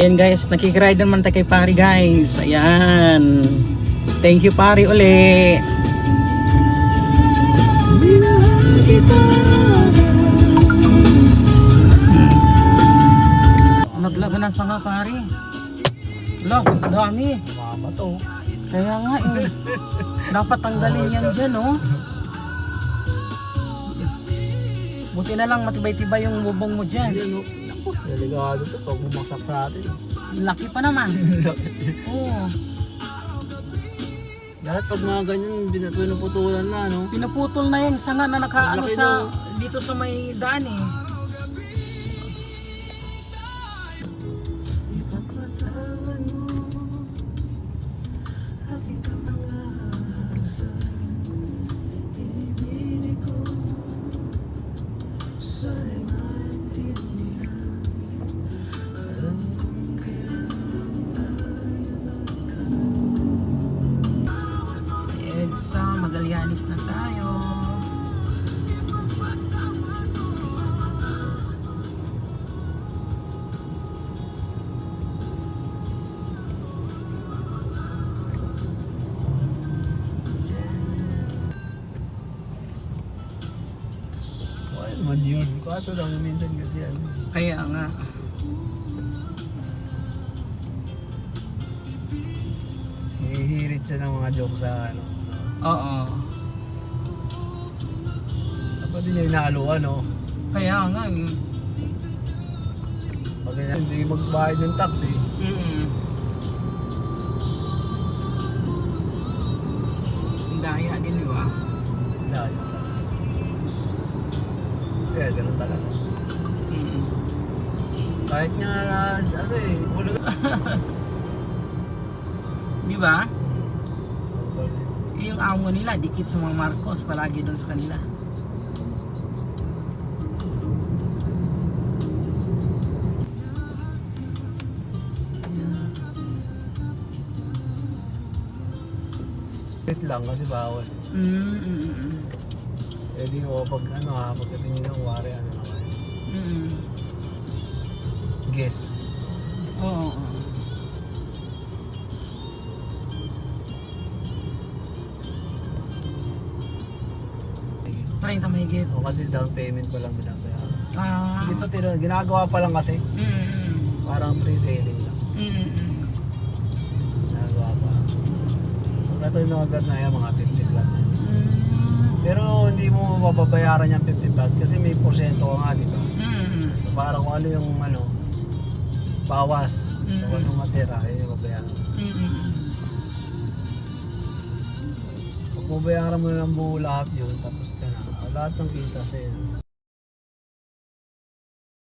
Ayan guys, nakikiride naman tayo kay pare guys. Ayan. Thank you pare uli. Naglaga na sa nga pare. Lo, dami. Mabato. Kaya nga eh. Dapat tanggalin yan dyan oh. Buti na lang matibay-tibay yung bubong mo dyan. Yan o. Naku, delikado to pag bumagsak sa atin. Laki pa naman. Oo. Dapat pag mga ganyan, pinuputulan na, no? Pinuputol na yung sanga na nakaano Laki sa dito sa may daan eh. Sa Magallanes na tayo. Ay, man yun. Kaso lang minsan kasi yan. Kaya nga. Hihirit siya ng mga joke sa ano. Oo. Dapat din yung inaaluan, no? Kaya nga. Pag hindi magbayad ng taxi, Daya din di ba? dahil. Kaya ganun talaga. Kahit nga, ano eh, wala Di ba? Yung amo nila dikit sa mga Marcos, palagi doon sa kanila. Wait lang kasi bawal. Eh di ko pag ano ha, pagdating nyo ng wari, ano naman. Guess. Oo. Try na mahigit. O kasi down payment pa lang binabayaran. Ah. Hindi pa ginagawa pa lang kasi. Parang pre-selling lang. Ginagawa pa. Pag nato yung order na yan, mga 50 plus na. Pero hindi mo mababayaran yung 50 plus kasi may porsyento ka nga, di ba? So parang kung ano yung ano, bawas. So anong matira, yun yung mabayaran. Pag mabayaran mo na ng buo lahat yun, tapos ka na. Lahat ng kita sa'yo.